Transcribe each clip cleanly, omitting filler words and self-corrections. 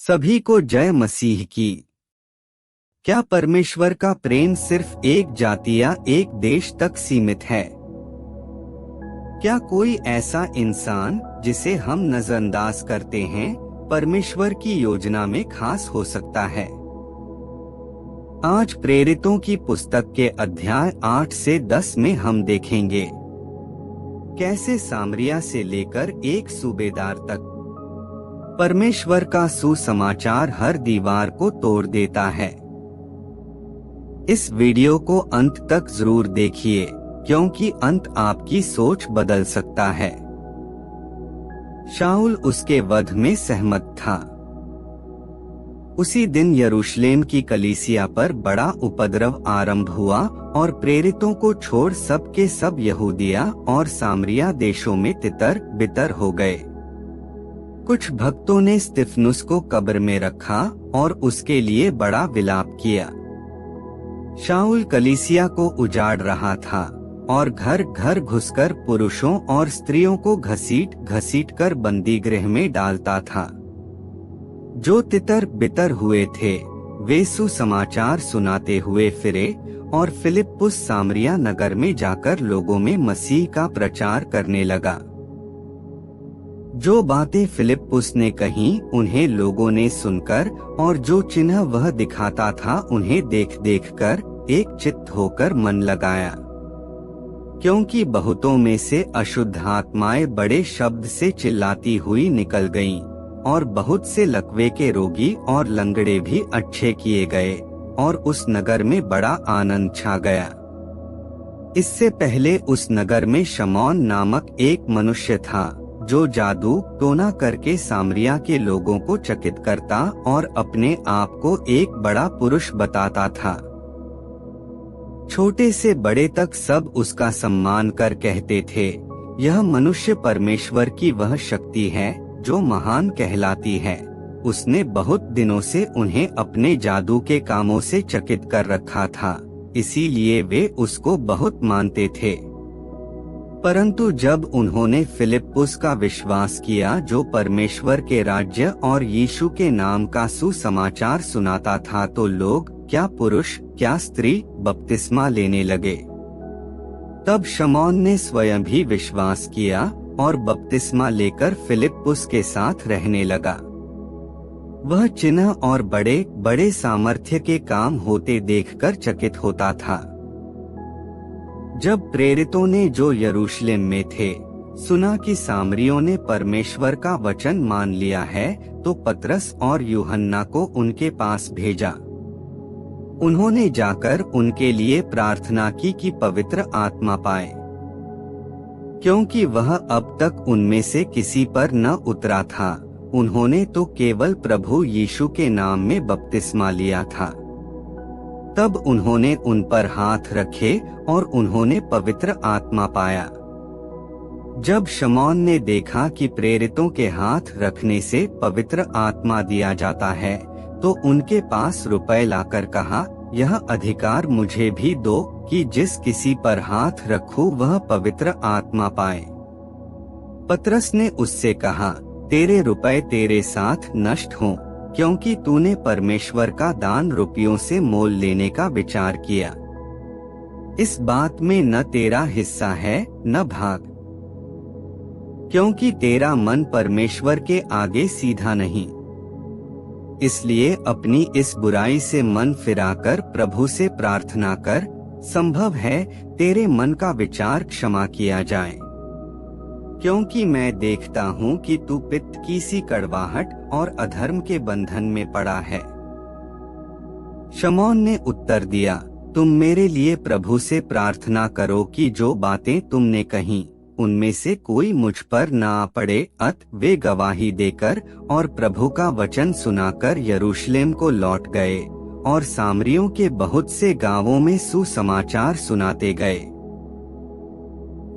सभी को जय मसीह की। क्या परमेश्वर का प्रेम सिर्फ एक जाति या एक देश तक सीमित है? क्या कोई ऐसा इंसान जिसे हम नजरअंदाज करते हैं परमेश्वर की योजना में खास हो सकता है? आज प्रेरितों की पुस्तक के अध्याय 8 से 10 में हम देखेंगे कैसे सामरिया से लेकर एक सूबेदार तक परमेश्वर का सुसमाचार हर दीवार को तोड़ देता है। इस वीडियो को अंत तक जरूर देखिए, क्योंकि अंत आपकी सोच बदल सकता है। शाऊल उसके वध में सहमत था। उसी दिन यरूशलेम की कलीसिया पर बड़ा उपद्रव आरंभ हुआ और प्रेरितों को छोड़ सब के सब यहूदिया और सामरिया देशों में तितर बितर हो गए। कुछ भक्तों ने स्तिफनुस को कब्र में रखा और उसके लिए बड़ा विलाप किया। शाऊल कलीसिया को उजाड़ रहा था और घर घर घुसकर पुरुषों और स्त्रियों को घसीट घसीट कर बंदी गृह में डालता था। जो तितर बितर हुए थे वे सुसमाचार सुनाते हुए फिरे और फिलिप्पुस सामरिया नगर में जाकर लोगों में मसीह का प्रचार करने लगा। जो बातें फिलिप्पुस ने कहीं उन्हें लोगों ने सुनकर और जो चिन्ह वह दिखाता था उन्हें देख देख कर एक चित्त होकर मन लगाया। क्योंकि बहुतों में से अशुद्ध आत्माएं बड़े शब्द से चिल्लाती हुई निकल गईं और बहुत से लकवे के रोगी और लंगड़े भी अच्छे किए गए और उस नगर में बड़ा आनंद छा गया। इससे पहले उस नगर में शमौन नामक एक मनुष्य था जो जादू टोना करके सामरिया के लोगों को चकित करता और अपने आप को एक बड़ा पुरुष बताता था। छोटे से बड़े तक सब उसका सम्मान कर कहते थे, यह मनुष्य परमेश्वर की वह शक्ति है जो महान कहलाती है। उसने बहुत दिनों से उन्हें अपने जादू के कामों से चकित कर रखा था, इसीलिए वे उसको बहुत मानते थे। परंतु जब उन्होंने फिलिप्पुस का विश्वास किया जो परमेश्वर के राज्य और यीशु के नाम का सुसमाचार सुनाता था, तो लोग क्या पुरुष क्या स्त्री बपतिस्मा लेने लगे। तब शमौन ने स्वयं भी विश्वास किया और बपतिस्मा लेकर फिलिप्पुस के साथ रहने लगा। वह चिन्ह और बड़े बड़े सामर्थ्य के काम होते देखकर चकित होता था। जब प्रेरितों ने जो यरूशलेम में थे सुना कि सामरियों ने परमेश्वर का वचन मान लिया है, तो पतरस और यूहन्ना को उनके पास भेजा। उन्होंने जाकर उनके लिए प्रार्थना की कि पवित्र आत्मा पाए, क्योंकि वह अब तक उनमें से किसी पर न उतरा था। उन्होंने तो केवल प्रभु यीशु के नाम में बपतिस्मा लिया था। तब उन्होंने उन पर हाथ रखे और उन्होंने पवित्र आत्मा पाया। जब शमौन ने देखा कि प्रेरितों के हाथ रखने से पवित्र आत्मा दिया जाता है, तो उनके पास रुपए लाकर कहा, यह अधिकार मुझे भी दो कि जिस किसी पर हाथ रखूं वह पवित्र आत्मा पाए। पतरस ने उससे कहा, तेरे रुपए तेरे साथ नष्ट हों, क्योंकि तूने परमेश्वर का दान रुपयों से मोल लेने का विचार किया। इस बात में न तेरा हिस्सा है न भाग, क्योंकि तेरा मन परमेश्वर के आगे सीधा नहीं। इसलिए अपनी इस बुराई से मन फिराकर प्रभु से प्रार्थना कर, संभव है तेरे मन का विचार क्षमा किया जाए। क्योंकि मैं देखता हूँ कि तू पित्त की सी कड़वाहट और अधर्म के बंधन में पड़ा है। शमौन ने उत्तर दिया, तुम मेरे लिए प्रभु से प्रार्थना करो कि जो बातें तुमने कहीं उनमें से कोई मुझ पर न आ पड़े। अत वे गवाही देकर और प्रभु का वचन सुनाकर यरूशलेम को लौट गए और सामरियों के बहुत से गांवों में सुसमाचार सुनाते गए।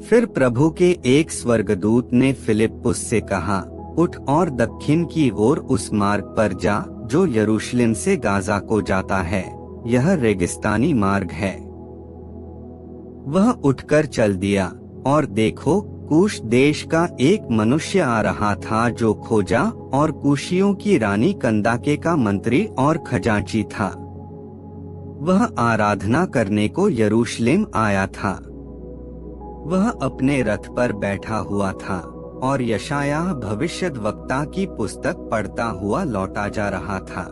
फिर प्रभु के एक स्वर्गदूत ने फिलिप्पुस से कहा, उठ और दक्षिण की ओर उस मार्ग पर जा जो यरूशलेम से गाजा को जाता है, यह रेगिस्तानी मार्ग है। वह उठकर चल दिया और देखो कूश देश का एक मनुष्य आ रहा था जो खोजा और कूशियों की रानी कंदाके का मंत्री और खजांची था। वह आराधना करने को यरूशलेम आया था। वह अपने रथ पर बैठा हुआ था और यशायाह भविष्यद्वक्ता की पुस्तक पढ़ता हुआ लौटा जा रहा था।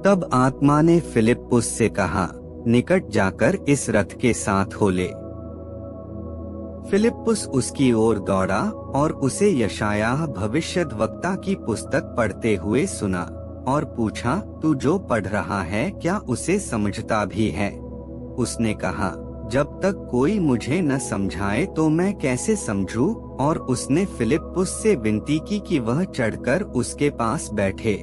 तब आत्मा ने फिलिप्पुस से कहा, निकट जाकर इस रथ के साथ हो ले। फिलिप्पुस उसकी ओर दौड़ा और उसे यशायाह भविष्यद्वक्ता की पुस्तक पढ़ते हुए सुना और पूछा, तू जो पढ़ रहा है क्या उसे समझता भी है? उसने कहा, जब तक कोई मुझे न समझाए तो मैं कैसे समझूं? और उसने फिलिप्पुस से विनती की कि वह चढ़कर उसके पास बैठे।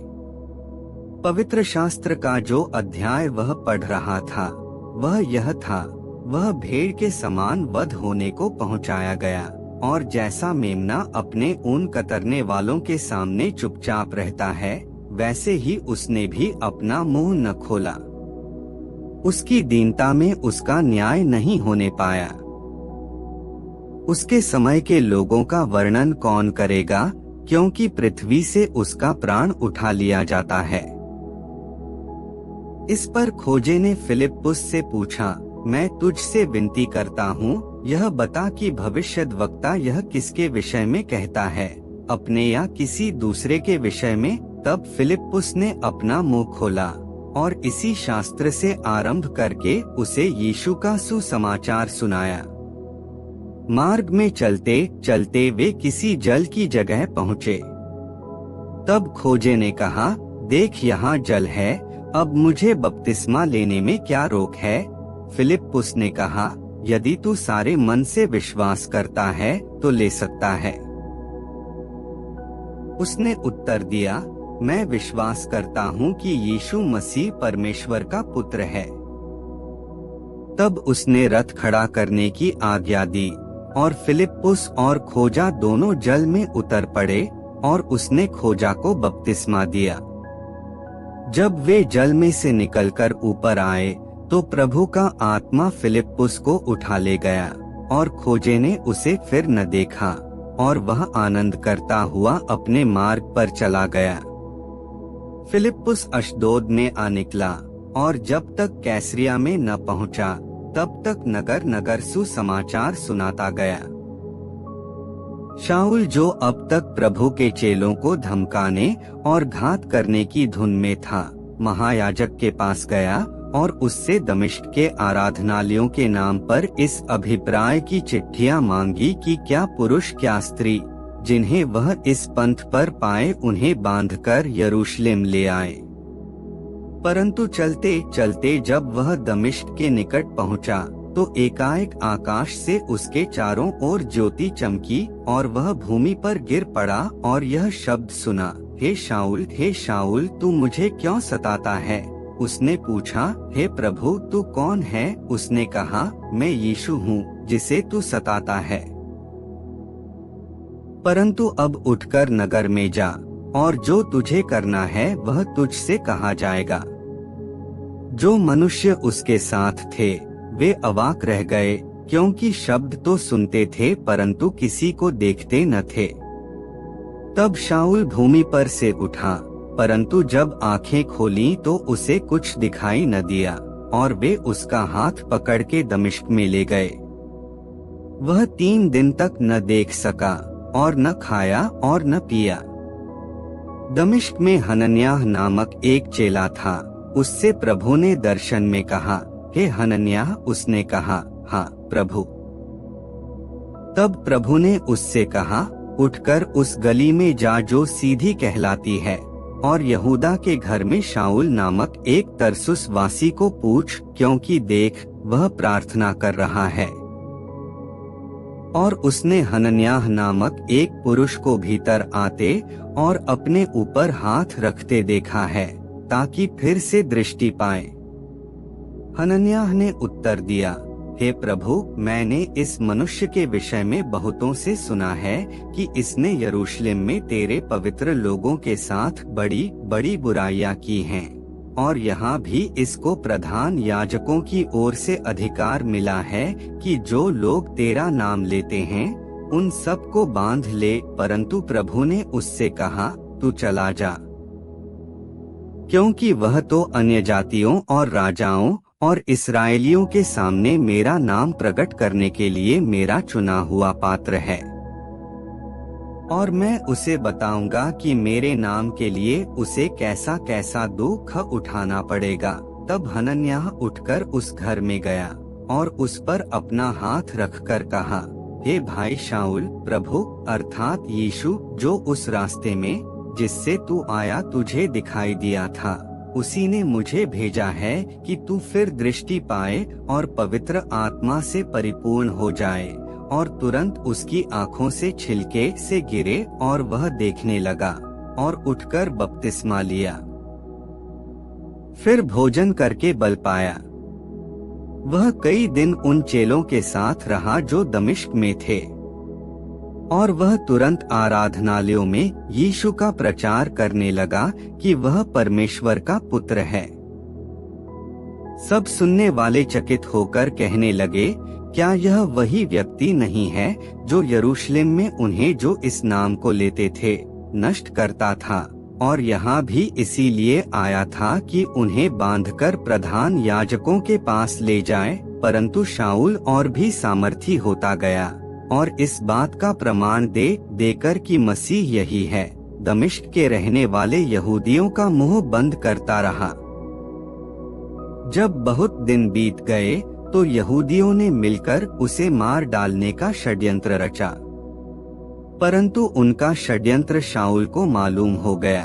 पवित्र शास्त्र का जो अध्याय वह पढ़ रहा था वह यह था, वह भेड़ के समान वध होने को पहुंचाया गया, और जैसा मेमना अपने ऊन कतरने वालों के सामने चुपचाप रहता है, वैसे ही उसने भी अपना मुंह न खोला। उसकी दीनता में उसका न्याय नहीं होने पाया। उसके समय के लोगों का वर्णन कौन करेगा, क्योंकि पृथ्वी से उसका प्राण उठा लिया जाता है। इस पर खोजे ने फिलिप्पुस से पूछा, मैं तुझसे विनती करता हूँ, यह बता कि भविष्यद्वक्ता यह किसके विषय में कहता है, अपने या किसी दूसरे के विषय में? तब फिलिप्पुस ने अपना मुंह खोला और इसी शास्त्र से आरंभ करके उसे यीशु का सुसमाचार सुनाया। मार्ग में चलते चलते वे किसी जल की जगह पहुँचे। तब खोजे ने कहा, देख यहाँ जल है, अब मुझे बपतिस्मा लेने में क्या रोक है? फिलिप्पुस ने कहा, यदि तू सारे मन से विश्वास करता है तो ले सकता है। उसने उत्तर दिया, मैं विश्वास करता हूँ कि यीशु मसीह परमेश्वर का पुत्र है। तब उसने रथ खड़ा करने की आज्ञा दी और फिलिप्पुस और खोजा दोनों जल में उतर पड़े और उसने खोजा को बपतिस्मा दिया। जब वे जल में से निकलकर ऊपर आए तो प्रभु का आत्मा फिलिप्पुस को उठा ले गया और खोजे ने उसे फिर न देखा और वह आनंद करता हुआ अपने मार्ग पर चला गया। फिलिप्पुस अशदोद में आ निकला और जब तक कैसरिया में न पहुंचा तब तक नगर नगर सुसमाचार सुनाता गया। शाऊल, जो अब तक प्रभु के चेलों को धमकाने और घात करने की धुन में था, महायाजक के पास गया और उससे दमिश्क के आराधनालयों के नाम पर इस अभिप्राय की चिट्ठियां मांगी कि क्या पुरुष क्या स्त्री जिन्हें वह इस पंथ पर पाए उन्हें बांधकर यरूशलेम ले आए। परंतु चलते चलते जब वह दमिश्क के निकट पहुंचा तो एकाएक आकाश से उसके चारों ओर ज्योति चमकी और वह भूमि पर गिर पड़ा और यह शब्द सुना, हे शाऊल, तू मुझे क्यों सताता है? उसने पूछा, हे प्रभु, तू कौन है? उसने कहा, मैं यीशु हूँ जिसे तू सताता है। परंतु अब उठकर नगर में जा और जो तुझे करना है वह तुझसे कहा जाएगा। जो मनुष्य उसके साथ थे वे अवाक रह गए, क्योंकि शब्द तो सुनते थे परंतु किसी को देखते न थे। तब शाऊल भूमि पर से उठा, परंतु जब आंखें खोली तो उसे कुछ दिखाई न दिया और वे उसका हाथ पकड़ के दमिश्क में ले गए। वह 3 दिन तक न देख सका और न खाया और न पिया। दमिश्क में हनन्याह नामक एक चेला था। उससे प्रभु ने दर्शन में कहा, हे हनन्याह। उसने कहा, हाँ प्रभु। तब प्रभु ने उससे कहा, उठकर उस गली में जा जो सीधी कहलाती है और यहूदा के घर में शाऊल नामक एक तरसुस वासी को पूछ, क्योंकि देख वह प्रार्थना कर रहा है। और उसने हनन्याह नामक एक पुरुष को भीतर आते और अपने ऊपर हाथ रखते देखा है, ताकि फिर से दृष्टि पाए। हनन्याह ने उत्तर दिया, हे प्रभु, मैंने इस मनुष्य के विषय में बहुतों से सुना है कि इसने यरूशलेम में तेरे पवित्र लोगों के साथ बड़ी बड़ी बुराइयां की हैं, और यहाँ भी इसको प्रधान याजकों की ओर से अधिकार मिला है कि जो लोग तेरा नाम लेते हैं उन सब को बांध ले, परंतु प्रभु ने उससे कहा, तू चला जा, क्योंकि वह तो अन्य जातियों और राजाओं और इस्राएलियों के सामने मेरा नाम प्रकट करने के लिए मेरा चुना हुआ पात्र है। और मैं उसे बताऊंगा कि मेरे नाम के लिए उसे कैसा कैसा दुख उठाना पड़ेगा। तब हनन्याह उठकर उस घर में गया और उस पर अपना हाथ रखकर कहा, हे भाई शाऊल, प्रभु अर्थात यीशु जो उस रास्ते में जिससे तू आया तुझे दिखाई दिया था, उसी ने मुझे भेजा है कि तू फिर दृष्टि पाए और पवित्र आत्मा से परिपूर्ण हो जाए। और तुरंत उसकी आँखों से छिलके से गिरे और वह देखने लगा और उठकर बपतिस्मा लिया। फिर भोजन करके बल पाया। वह कई दिन उन चेलों के साथ रहा जो दमिश्क में थे, और वह तुरंत आराधनालयों में यीशु का प्रचार करने लगा कि वह परमेश्वर का पुत्र है। सब सुनने वाले चकित होकर कहने लगे, क्या यह वही व्यक्ति नहीं है जो यरूशलेम में उन्हें जो इस नाम को लेते थे नष्ट करता था, और यहाँ भी इसीलिए आया था कि उन्हें बांधकर प्रधान याजकों के पास ले जाए। परंतु शाऊल और भी सामर्थी होता गया और इस बात का प्रमाण देकर कि मसीह यही है, दमिश्क के रहने वाले यहूदियों का मुंह बंद करता रहा। जब बहुत दिन बीत गए तो यहूदियों ने मिलकर उसे मार डालने का षड्यंत्र रचा, परंतु उनका षड्यंत्र शाऊल को मालूम हो गया।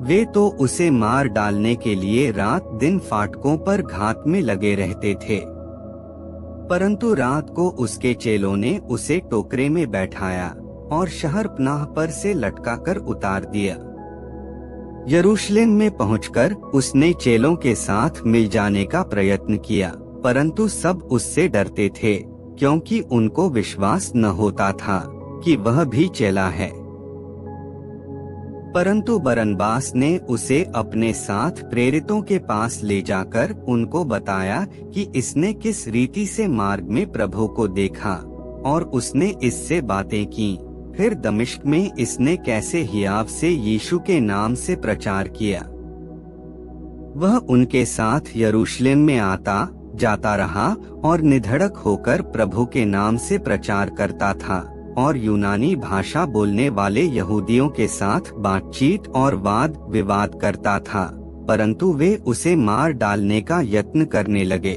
वे तो उसे मार डालने के लिए रात दिन फाटकों पर घात में लगे रहते थे, परंतु रात को उसके चेलों ने उसे टोकरे में बैठाया और शहरपनाह पर से लटकाकर उतार दिया। यरूशलेम में पहुंचकर उसने चेलों के साथ मिल जाने का प्रयत्न किया, परंतु सब उससे डरते थे, क्योंकि उनको विश्वास न होता था कि वह भी चेला है। परंतु बरनबास ने उसे अपने साथ प्रेरितों के पास ले जाकर उनको बताया कि इसने किस रीति से मार्ग में प्रभु को देखा और उसने इससे बातें की। फिर दमिश्क में इसने कैसे हियाव से यीशु के नाम से प्रचार किया। वह उनके साथ यरूशलेम में आता जाता रहा और निधड़क होकर प्रभु के नाम से प्रचार करता था और यूनानी भाषा बोलने वाले यहूदियों के साथ बातचीत और वाद विवाद करता था, परंतु वे उसे मार डालने का यत्न करने लगे।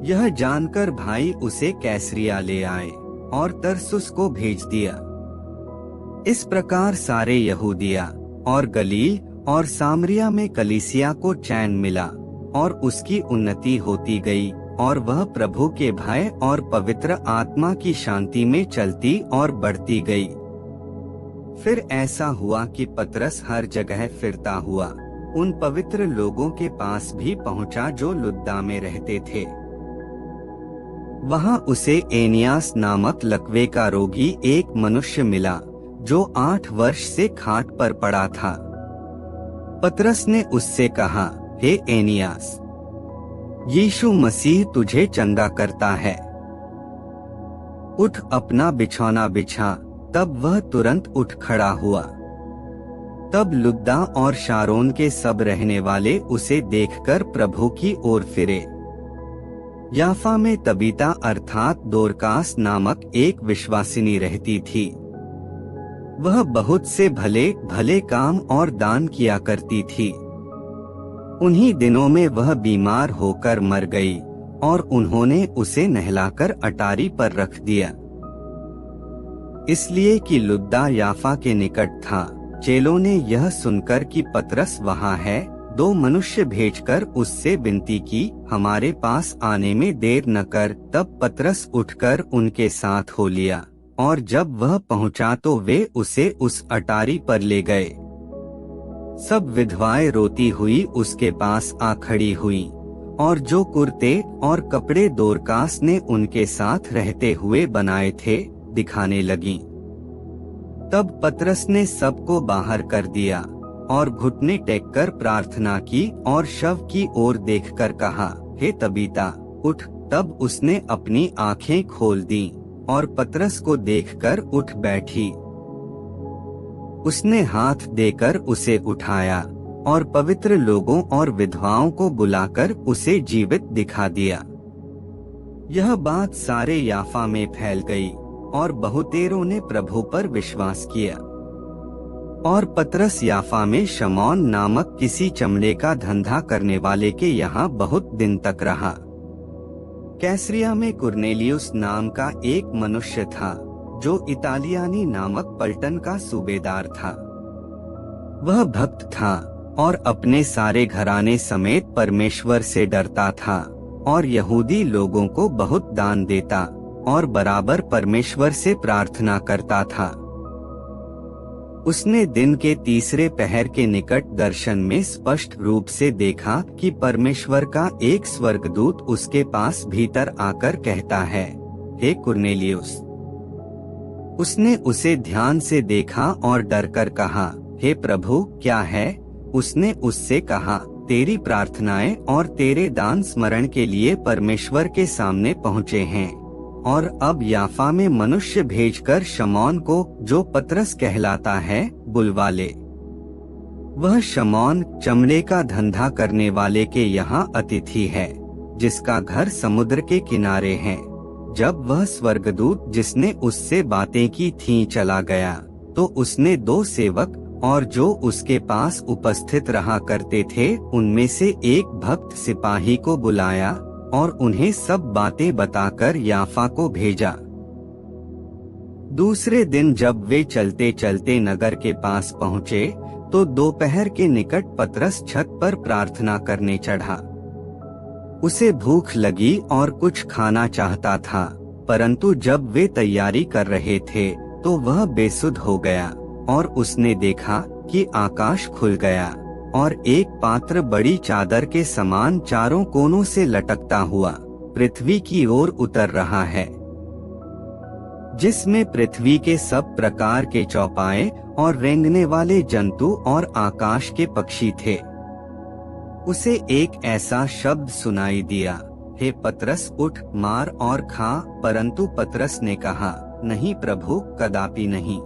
यह जानकर भाई उसे कैसरिया ले आए और तरसुस को भेज दिया। इस प्रकार सारे यहूदिया और गलील और सामरिया में कलीसिया को चैन मिला और उसकी उन्नति होती गई और वह प्रभु के भय और पवित्र आत्मा की शांति में चलती और बढ़ती गई। फिर ऐसा हुआ कि पतरस हर जगह फिरता हुआ उन पवित्र लोगों के पास भी पहुंचा जो लुद्दा में रहते थे। वहां उसे एनियास नामक लकवे का रोगी एक मनुष्य मिला जो 8 वर्ष से खाट पर पड़ा था। पतरस ने उससे कहा, हे एनियास, यीशु मसीह तुझे चंगा करता है, उठ अपना बिछौना बिछा। तब वह तुरंत उठ खड़ा हुआ। तब लुद्दा और शारोन के सब रहने वाले उसे देखकर प्रभु की ओर फिरे। याफा में तबीता अर्थात दोरकास नामक एक विश्वासिनी रहती थी। वह बहुत से भले भले काम और दान किया करती थी। उन्हीं दिनों में वह बीमार होकर मर गई और उन्होंने उसे नहलाकर अटारी पर रख दिया। इसलिए कि लुद्दा याफा के निकट था। चेलों ने यह सुनकर कि पतरस वहां है, 2 मनुष्य भेजकर उससे विनती की, हमारे पास आने में देर न कर। तब पतरस उठकर उनके साथ हो लिया और जब वह पहुंचा तो वे उसे उस अटारी पर ले गए। सब विधवाएं रोती हुई उसके पास आ खड़ी हुई और जो कुर्ते और कपड़े दोरकास ने उनके साथ रहते हुए बनाए थे दिखाने लगीं। तब पतरस ने सबको बाहर कर दिया और घुटने टेककर प्रार्थना की और शव की ओर देखकर कहा, हे तबीता उठ। तब उसने अपनी आंखें खोल दी और पतरस को देखकर उठ बैठी। उसने हाथ देकर उसे उठाया और पवित्र लोगों और विधवाओं को बुलाकर उसे जीवित दिखा दिया। यह बात सारे याफा में फैल गई और बहुतेरों ने प्रभु पर विश्वास किया। और पतरस याफा में शमौन नामक किसी चमड़े का धंधा करने वाले के यहाँ बहुत दिन तक रहा। कैसरिया में कुरनेलियुस नाम का एक मनुष्य था जो इतालियानी नामक पलटन का सूबेदार था। वह भक्त था और अपने सारे घराने समेत परमेश्वर से डरता था और यहूदी लोगों को बहुत दान देता और बराबर परमेश्वर से प्रार्थना करता था। उसने दिन के तीसरे पहर के निकट दर्शन में स्पष्ट रूप से देखा कि परमेश्वर का एक स्वर्गदूत उसके पास भीतर आकर कहता है, हे कुरनेलियुस। उसने उसे ध्यान से देखा और डरकर कहा, हे प्रभु, क्या है? उसने उससे कहा, तेरी प्रार्थनाएं और तेरे दान स्मरण के लिए परमेश्वर के सामने पहुँचे हैं, और अब याफा में मनुष्य भेजकर शमौन को, जो पतरस कहलाता है, बुलवा ले। वह शमौन चमड़े का धंधा करने वाले के यहाँ अतिथि है, जिसका घर समुद्र के किनारे है। जब वह स्वर्गदूत जिसने उससे बातें की थीं चला गया, तो उसने 2 सेवक और जो उसके पास उपस्थित रहा करते थे उनमें से एक भक्त सिपाही को बुलाया और उन्हें सब बातें बताकर याफा को भेजा। दूसरे दिन जब वे चलते चलते नगर के पास पहुँचे, तो दोपहर के निकट पतरस छत पर प्रार्थना करने चढ़ा। उसे भूख लगी और कुछ खाना चाहता था, परंतु जब वे तैयारी कर रहे थे तो वह बेसुध हो गया और उसने देखा कि आकाश खुल गया और एक पात्र बड़ी चादर के समान चारों कोनों से लटकता हुआ पृथ्वी की ओर उतर रहा है, जिसमें पृथ्वी के सब प्रकार के चौपाए और रेंगने वाले जंतु और आकाश के पक्षी थे। उसे एक ऐसा शब्द सुनाई दिया, हे पतरस, उठ, मार और खा। परंतु पतरस ने कहा, नहीं प्रभु, कदापि नहीं,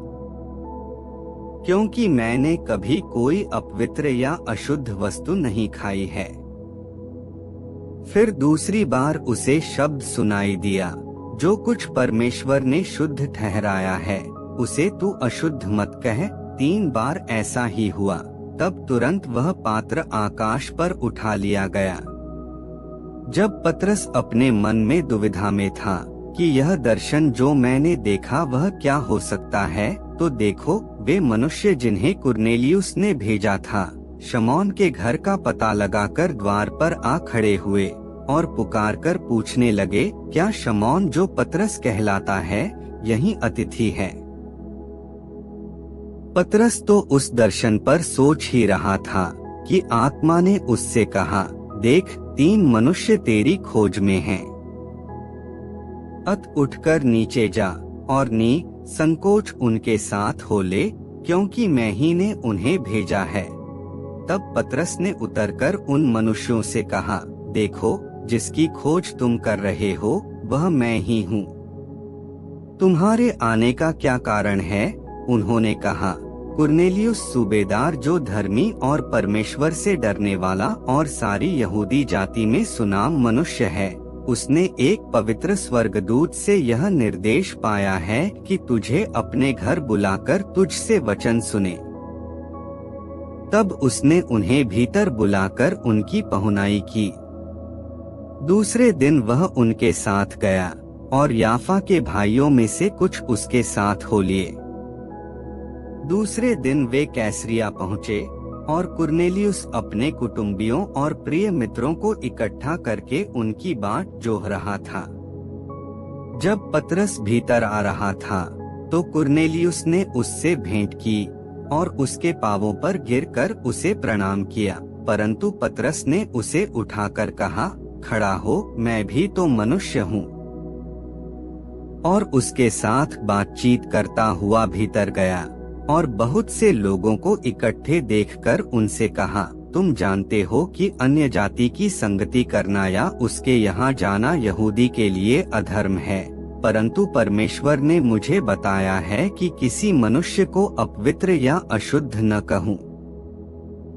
क्योंकि मैंने कभी कोई अपवित्र या अशुद्ध वस्तु नहीं खाई है। फिर दूसरी बार उसे शब्द सुनाई दिया, जो कुछ परमेश्वर ने शुद्ध ठहराया है, उसे तू अशुद्ध मत कह। 3 बार ऐसा ही हुआ। तब तुरंत वह पात्र आकाश पर उठा लिया गया। जब पतरस अपने मन में दुविधा में था कि यह दर्शन जो मैंने देखा वह क्या हो सकता है, तो देखो, वे मनुष्य जिन्हें कुरनेलियुस ने भेजा था, शमौन के घर का पता लगाकर द्वार पर आ खड़े हुए और पुकारकर पूछने लगे, क्या शमौन जो पतरस कहलाता है यहीं अतिथि है? पतरस तो उस दर्शन पर सोच ही रहा था कि आत्मा ने उससे कहा, देख, 3 मनुष्य तेरी खोज में हैं। अत उठकर नीचे जा और संकोच उनके साथ हो ले, क्योंकि मैं ही ने उन्हें भेजा है। तब पतरस ने उतरकर उन मनुष्यों से कहा, देखो, जिसकी खोज तुम कर रहे हो वह मैं ही हूँ। तुम्हारे आने का क्या कारण है? उन्होंने कहा, कुरनेलियुस सूबेदार, जो धर्मी और परमेश्वर से डरने वाला और सारी यहूदी जाति में सुनाम मनुष्य है, उसने एक पवित्र स्वर्गदूत से यह निर्देश पाया है कि तुझे अपने घर बुलाकर तुझसे वचन सुने। तब उसने उन्हें भीतर बुलाकर उनकी पहुनाई की। दूसरे दिन वह उनके साथ गया और याफा के भाइयों में से कुछ उसके साथ हो लिए। दूसरे दिन वे कैसरिया पहुँचे और कुरनेलियुस अपने कुटुंबियों और प्रिय मित्रों को इकट्ठा करके उनकी बाट जोह रहा था। जब पतरस भीतर आ रहा था तो कुरनेलियुस ने उससे भेंट की और उसके पांवों पर गिरकर उसे प्रणाम किया, परंतु पतरस ने उसे उठाकर कहा, खड़ा हो, मैं भी तो मनुष्य हूँ। और उसके साथ बातचीत करता हुआ भीतर गया और बहुत से लोगों को इकट्ठे देखकर उनसे कहा, तुम जानते हो कि अन्य जाति की संगति करना या उसके यहाँ जाना यहूदी के लिए अधर्म है, परंतु परमेश्वर ने मुझे बताया है कि किसी मनुष्य को अपवित्र या अशुद्ध न कहूँ।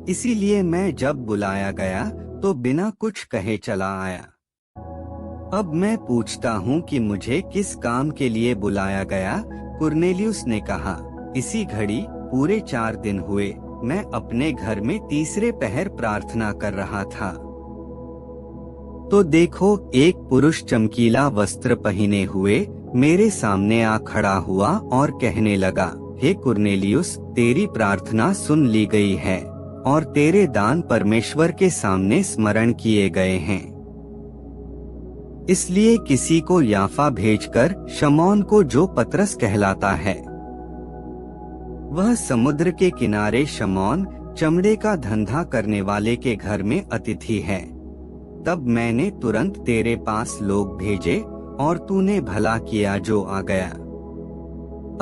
इसीलिए मैं जब बुलाया गया तो बिना कुछ कहे चला आया। अब मैं पूछता हूँ कि मुझे किस काम के लिए बुलाया गया? कुरनेलियुस ने कहा, इसी घड़ी पूरे 4 दिन हुए मैं अपने घर में तीसरे पहर प्रार्थना कर रहा था। तो देखो, एक पुरुष चमकीला वस्त्र पहने हुए मेरे सामने आ खड़ा हुआ और कहने लगा, हे कुरनेलियुस, तेरी प्रार्थना सुन ली गई है और तेरे दान परमेश्वर के सामने स्मरण किए गए हैं। इसलिए किसी को याफा भेजकर शमौन को, जो पतरस कहलाता है, वह समुद्र के किनारे शमौन चमड़े का धंधा करने वाले के घर में अतिथि है। तब मैंने तुरंत तेरे पास लोग भेजे और तूने भला किया जो आ गया।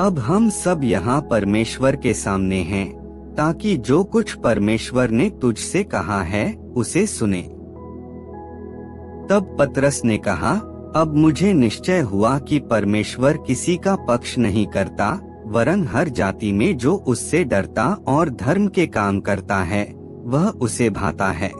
अब हम सब यहाँ परमेश्वर के सामने हैं, ताकि जो कुछ परमेश्वर ने तुझसे कहा है उसे सुने। तब पतरस ने कहा, अब मुझे निश्चय हुआ कि परमेश्वर किसी का पक्ष नहीं करता, वरन हर जाति में जो उससे डरता और धर्म के काम करता है वह उसे भाता है।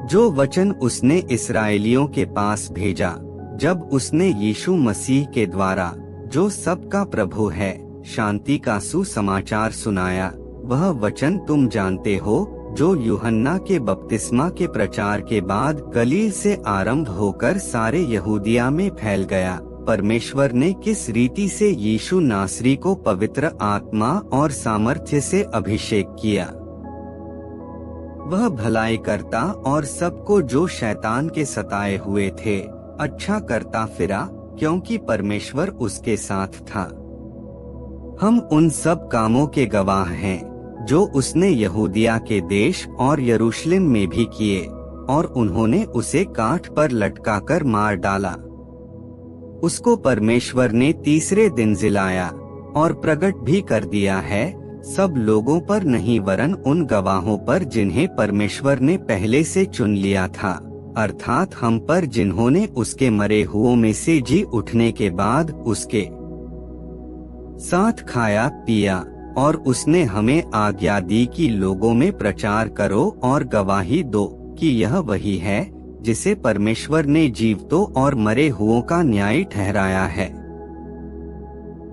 जो वचन उसने इस्राएलियों के पास भेजा, जब उसने यीशु मसीह के द्वारा, जो सबका प्रभु है, शांति का सुसमाचार सुनाया, वह वचन तुम जानते हो, जो यूहन्ना के बपतिस्मा के प्रचार के बाद गलील से आरंभ होकर सारे यहूदिया में फैल गया। परमेश्वर ने किस रीति से यीशु नासरी को पवित्र आत्मा और सामर्थ्य से अभिषेक किया। वह भलाई करता और सबको जो शैतान के सताए हुए थे अच्छा करता फिरा, क्योंकि परमेश्वर उसके साथ था। हम उन सब कामों के गवाह हैं जो उसने यहूदिया के देश और यरूशलेम में भी किए, और उन्होंने उसे काठ पर लटकाकर मार डाला। उसको परमेश्वर ने तीसरे दिन जिलाया और प्रकट भी कर दिया है, सब लोगों पर नहीं वरन उन गवाहों पर जिन्हें परमेश्वर ने पहले से चुन लिया था, अर्थात हम पर, जिन्होंने उसके मरे हुओं में से जी उठने के बाद उसके साथ खाया पिया, और उसने हमें आज्ञा दी कि लोगों में प्रचार करो और गवाही दो कि यह वही है जिसे परमेश्वर ने जीवतों और मरे हुओं का न्यायी ठहराया है।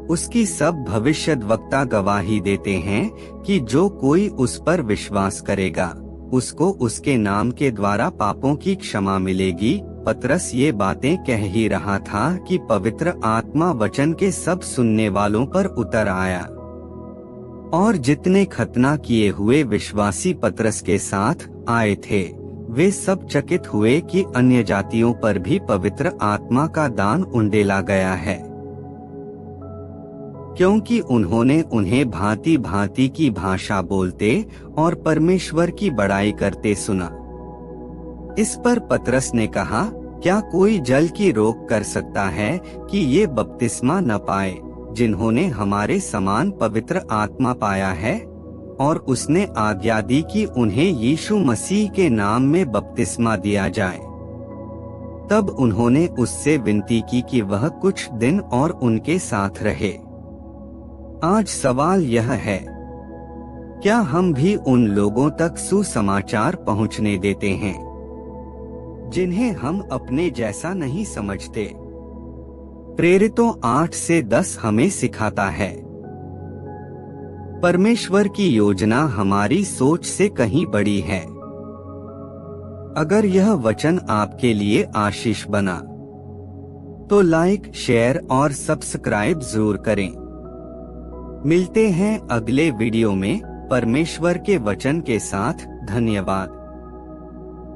उसकी सब भविष्यद्वक्ता गवाही देते हैं कि जो कोई उस पर विश्वास करेगा उसको उसके नाम के द्वारा पापों की क्षमा मिलेगी। पतरस ये बातें कह ही रहा था कि पवित्र आत्मा वचन के सब सुनने वालों पर उतर आया, और जितने खतना किए हुए विश्वासी पतरस के साथ आए थे वे सब चकित हुए कि अन्य जातियों पर भी पवित्र आत्मा का दान उंडेला गया है, क्योंकि उन्होंने उन्हें भांति भांति की भाषा बोलते और परमेश्वर की बड़ाई करते सुना। इस पर पतरस ने कहा, क्या कोई जल की रोक कर सकता है कि ये बपतिस्मा न पाए जिन्होंने हमारे समान पवित्र आत्मा पाया है? और उसने आज्ञा दी कि उन्हें यीशु मसीह के नाम में बपतिस्मा दिया जाए। तब उन्होंने उससे विनती की कि वह कुछ दिन और उनके साथ रहे। आज सवाल यह है, क्या हम भी उन लोगों तक सुसमाचार पहुंचने देते हैं जिन्हें हम अपने जैसा नहीं समझते? प्रेरितों 8 से 10 हमें सिखाता है, परमेश्वर की योजना हमारी सोच से कहीं बड़ी है। अगर यह वचन आपके लिए आशीष बना तो लाइक, शेयर और सब्सक्राइब जरूर करें। मिलते हैं अगले वीडियो में परमेश्वर के वचन के साथ। धन्यवाद।